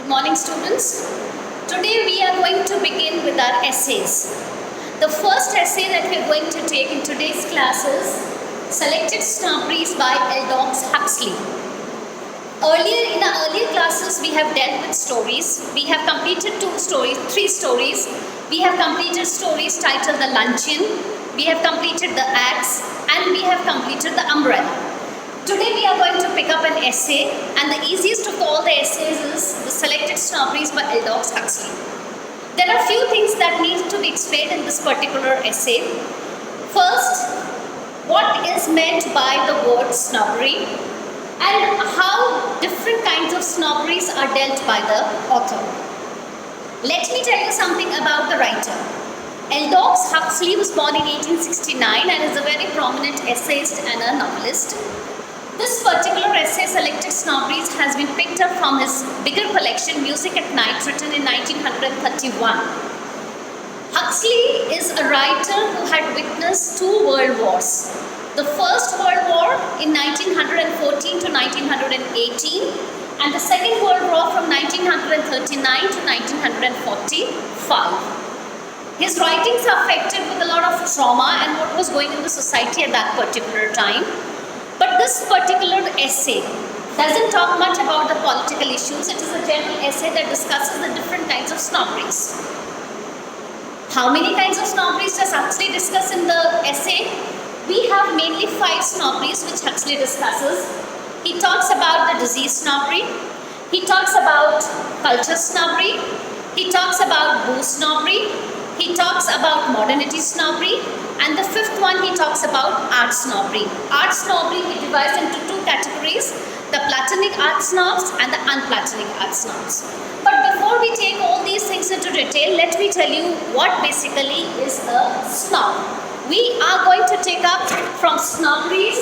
Good morning, students. Today we are going to begin with our essays. The first essay that we are going to take in today's class is Selected Snobberies by Aldous Huxley. In our earlier classes, we have dealt with stories. We have completed three stories. We have completed stories titled The Luncheon. We have completed The Axe, and we have completed The Umbrella. Today we are going to pick up an essay, and the easiest of all the essays is The Selected Snobberies by Aldous Huxley. There are few things that need to be explained in this particular essay. First, what is meant by the word snobbery and how different kinds of snobberies are dealt by the author. Let me tell you something about the writer. Aldous Huxley was born in 1869 and is a very prominent essayist and a novelist. This particular essay, Selected Snobberies, has been picked up from his bigger collection, Music at Night, written in 1931. Huxley is a writer who had witnessed two world wars. The First World War in 1914 to 1918, and the Second World War from 1939 to 1945. His writings are affected with a lot of trauma and what was going in the society at that particular time. But this particular essay doesn't talk much about the political issues. It is a general essay that discusses the different kinds of snobberies. How many kinds of snobberies does Huxley discuss in the essay? We have mainly 5 snobberies which Huxley discusses. He talks about the disease snobbery. He talks about culture snobbery. He talks about booze snobbery. He talks about modernity snobbery. And the 5th one, he talks about art snobbery. Art snobbery he divides into 2 categories, the platonic art snobs and the unplatonic art snobs. But before we take all these things into detail, let me tell you what basically is a snob. We are going to take up from snobberies,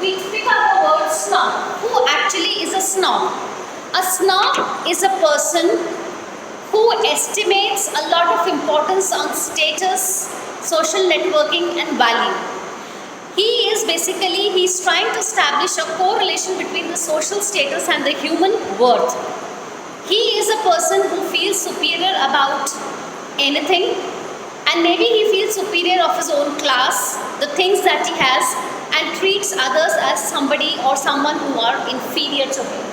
we pick up the word snob. Who actually is a snob? A snob is a person who estimates a lot of importance on status, social networking and value. He's trying to establish a correlation between the social status and the human worth. He is a person who feels superior about anything, and maybe he feels superior of his own class, the things that he has, and treats others as somebody or someone who are inferior to him.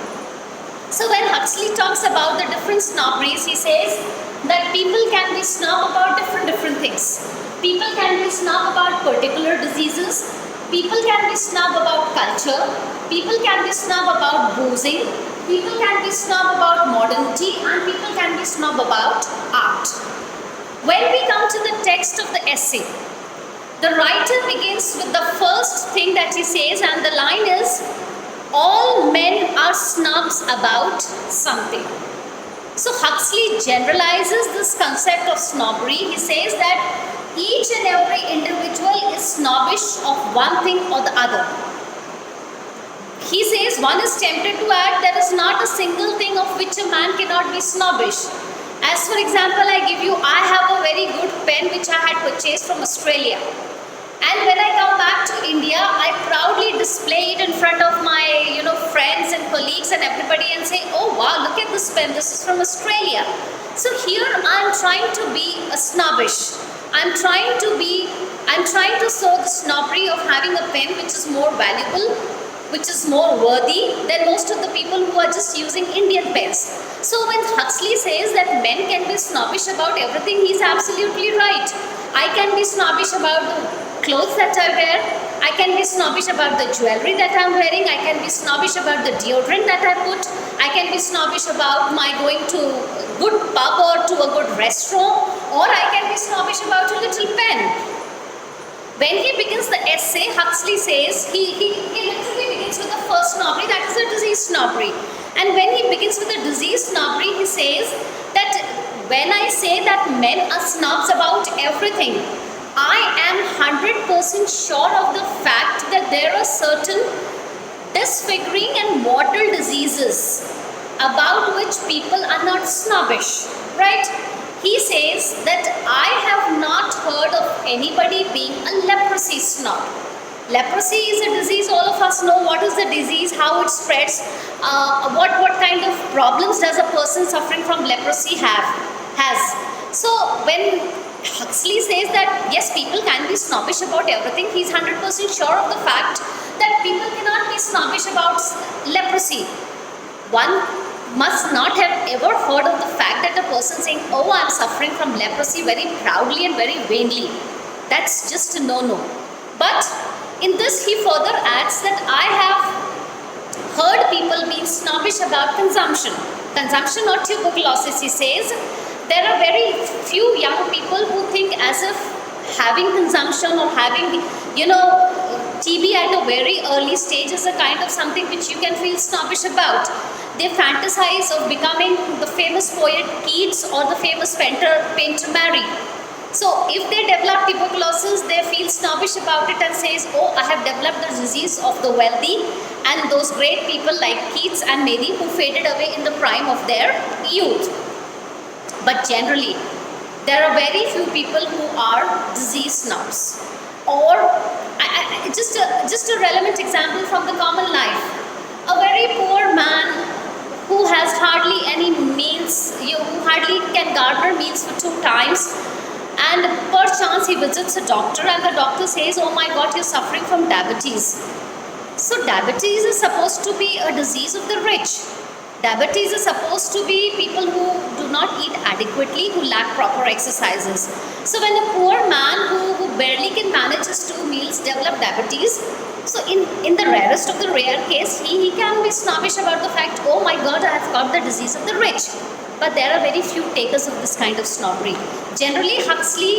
So when Huxley talks about the different snobberies, he says that people can be snob about different things. People can be snob about particular diseases. People can be snob about culture. People can be snob about boozing. People can be snob about modernity, and people can be snob about art. When we come to the text of the essay, the writer begins with the first thing that he says, and the line is, all men are snobs about something. So Huxley generalizes this concept of snobbery. He says that each and every individual is snobbish of one thing or the other. He says one is tempted to add there is not a single thing of which a man cannot be snobbish. As for example, I have a very good pen which I had purchased from Australia. And when I come back to India, I proudly display it in front of my friends and colleagues and everybody and say, oh wow, look at this pen, this is from Australia. So here I am trying to be a snobbish. I'm trying to show the snobbery of having a pen which is more valuable, which is more worthy than most of the people who are just using Indian pens. So when Huxley says that men can be snobbish about everything, he's absolutely right. I can be snobbish about the clothes that I wear. I can be snobbish about the jewelry that I'm wearing. I can be snobbish about the deodorant that I put. I can be snobbish about my going to a good pub or to a good restaurant, or I can be snobbish about a little pen. When he begins the essay, Huxley says, he literally begins with the first snobbery, that is the disease snobbery. And when he begins with the disease snobbery, he says that when I say that men are snobs about everything, I am 100% sure of the fact that there are certain disfiguring and mortal diseases about which people are not snobbish, right? He says that I have not heard of anybody being a leprosy snob. Leprosy is a disease. All of us know what is the disease, how it spreads, what kind of problems does a person suffering from leprosy has. So when Huxley says that yes, people can be snobbish about everything, he's 100% sure of the fact that people cannot be snobbish about leprosy. One must not have ever heard of the fact that a person saying, "Oh, I'm suffering from leprosy," very proudly and very vainly. That's just a no-no. But in this, he further adds that I have heard people being snobbish about consumption. Consumption or tuberculosis, he says. There are very few young people who think as if having consumption or having, TB at a very early stage is a kind of something which you can feel snobbish about. They fantasize of becoming the famous poet Keats or the famous painter Mary. So if they develop tuberculosis, they feel snobbish about it and says, "Oh, I have developed the disease of the wealthy and those great people like Keats and Mary who faded away in the prime of their youth." But generally, there are very few people who are disease snobs. Or just a relevant example from the common life. A very poor man who has hardly any means, who hardly can garner meals for 2 times, and perchance he visits a doctor and the doctor says, "Oh my God, you're suffering from diabetes." So diabetes is supposed to be a disease of the rich. Diabetes is supposed to be people who do not eat adequately, who lack proper exercises. So when a poor man who barely can manage his 2 meals develop diabetes, so in the rarest of the rare case, he can be snobbish about the fact, "Oh my God, I have got the disease of the rich." But there are very few takers of this kind of snobbery. Generally, Huxley,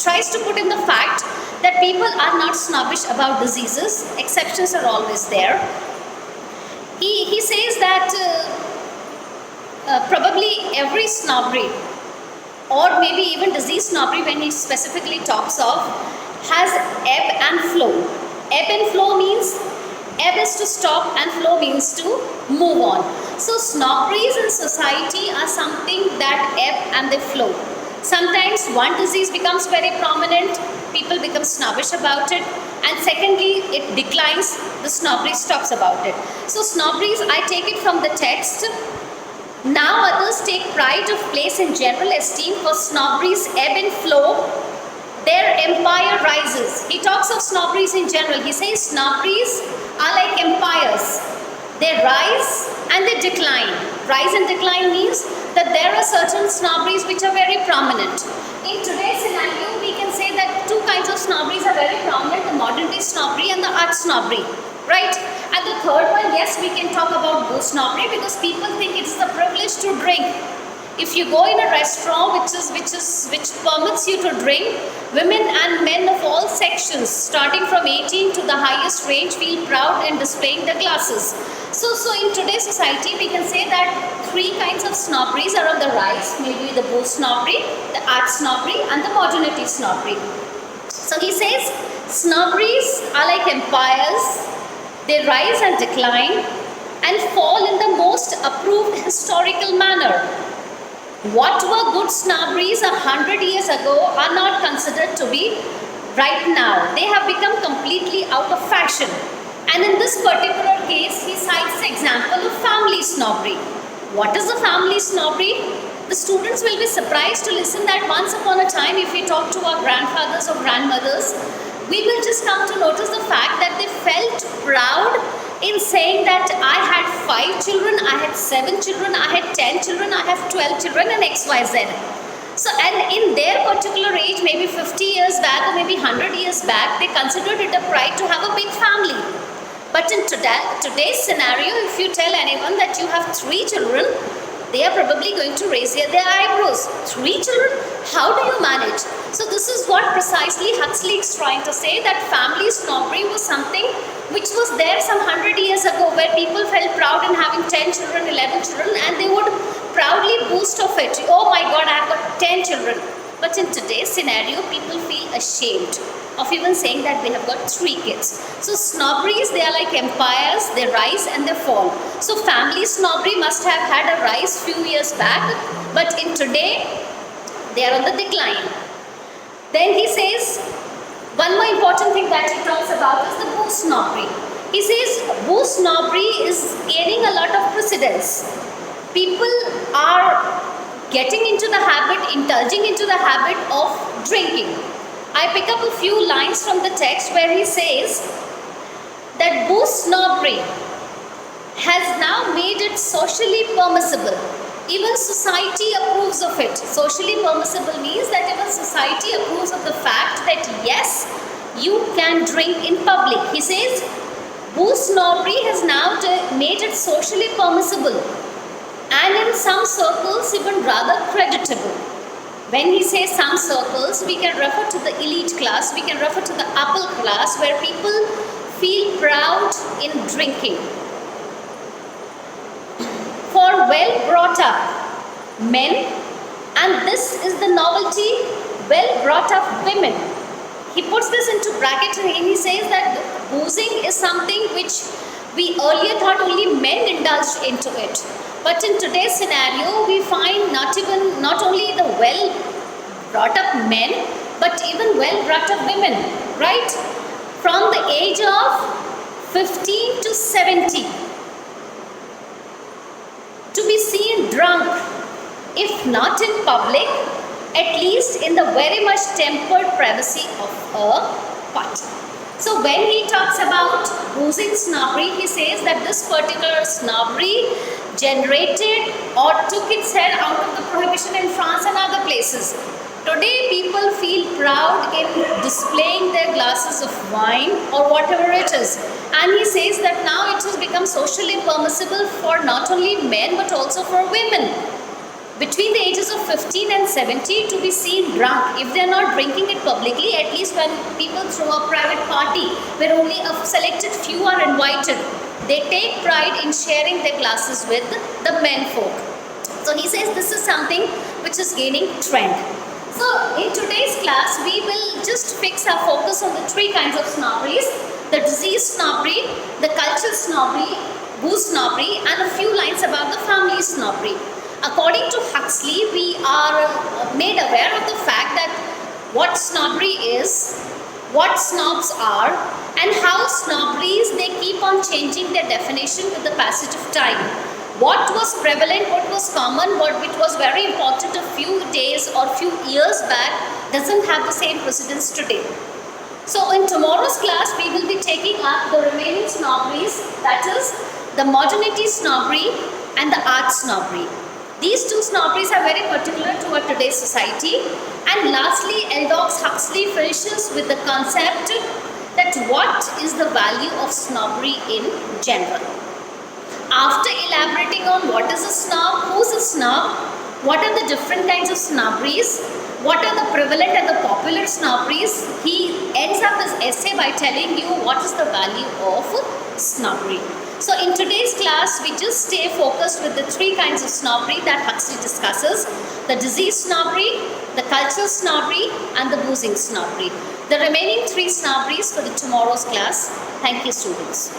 tries to put in the fact that people are not snobbish about diseases. Exceptions are always there. He says that probably every snobbery, or maybe even disease snobbery when he specifically talks of, has ebb and flow. Ebb and flow means ebb is to stop and flow means to move on. So snobberies in society are something that ebb and they flow. Sometimes one disease becomes very prominent, people become snobbish about it, and secondly, it declines, the snobbery stops about it. So snobberies, I take it from the text. Now others take pride of place in general esteem, for snobberies ebb and flow, their empire rises. He talks of snobberies in general. He says snobberies are like empires. They rise and they decline. Rise and decline means that there are certain snobberies which are very prominent. In today's scenario, we can say that 2 kinds of snobberies are very prominent: the modern day snobbery and the art snobbery. Right? And the third one, yes, we can talk about booze snobbery, because people think it's a privilege to drink. If you go in a restaurant which permits you to drink, women and men of all sections, starting from 18 to the highest range, feel proud in displaying their glasses. So in today's society, we can say that 3 kinds of snobberies are on the rise. Maybe the booze snobbery, the art snobbery, and the modernity snobbery. So he says, snobberies are like empires. They rise and decline and fall in the most approved historical manner. What were good snobberies 100 years ago are not considered to be right now. They have become completely out of fashion. And in this particular case, he cites the example of family snobbery. What is the family snobbery? The students will be surprised to listen that once upon a time, if we talk to our grandfathers or grandmothers, we will just come to notice the fact that they felt proud in saying that I had 5 children, I had 7 children, I had 10 children, I have 12 children, and XYZ. So, and in their particular age, maybe 50 years back or maybe 100 years back, they considered it a pride to have a big family. But in today's scenario, if you tell anyone that you have 3 children, they are probably going to raise their eyebrows. 3 children? How do you manage? So this is what precisely Huxley is trying to say, that family snobbery was something which was there some 100 years ago, where people felt proud in having 10 children, 11 children, and they would proudly boast of it. "Oh my God, I have got 10 children. But in today's scenario, people feel ashamed of even saying that they have got 3 kids. So snobberies, they are like empires, they rise and they fall. So family snobbery must have had a rise few years back, but in today, they are on the decline. Then he says, One more important thing that he talks about is the booze snobbery. He says booze snobbery is gaining a lot of precedence. People are getting into the habit, indulging into the habit of drinking. I pick up a few lines from the text where he says that booze snobbery has now made it socially permissible. Even society approves of it. Socially permissible means that even society approves of the fact that yes, you can drink in public. He says booze snobbery has now made it socially permissible, and in some circles even rather creditable. When he says some circles, we can refer to the elite class, we can refer to the upper class, where people feel proud in drinking. For well brought up men, and this is the novelty, well brought up women. He puts this into brackets and he says that boozing is something which we earlier thought only men indulged into it. But in today's scenario, we find not only the well brought up men, but even well brought up women, right? From the age of 15 to 70, to be seen drunk, if not in public, at least in the very much tempered privacy of a party. So when he talks about boozing snobbery, he says that this particular snobbery generated or took its head out of the prohibition in France and other places. Today people feel proud in displaying their glasses of wine or whatever it is. And he says that now it has become socially permissible for not only men but also for women between the ages of 15 and 70 to be seen drunk. If they are not drinking it publicly, at least when people throw a private party where only a selected few are invited, they take pride in sharing their glasses with the men folk. So he says this is something which is gaining trend. So in today's class, we will just fix our focus on the three kinds of snobberies: the disease snobbery, the cultural snobbery, booze snobbery, and a few lines about the family snobbery. According to Huxley, we are made aware of the fact that what snobbery is, what snobs are, and how snobberies, they keep on changing their definition with the passage of time. What was prevalent, what was common, what which was very important a few days or few years back doesn't have the same precedence today. So in tomorrow's class, we will be taking up the remaining snobberies, that is the modernity snobbery and the art snobbery. These two snobberies are very particular to our today's society. And lastly, Aldous Huxley finishes with the concept that what is the value of snobbery in general. After elaborating on what is a snob, who's a snob, what are the different kinds of snobberies, what are the prevalent and the popular snobberies, he ends up his essay by telling you what is the value of snobbery. So in today's class, we just stay focused with the three kinds of snobbery that Huxley discusses: the disease snobbery, the cultural snobbery, and the boozing snobbery. The remaining three snobberies for the tomorrow's class. Thank you, students.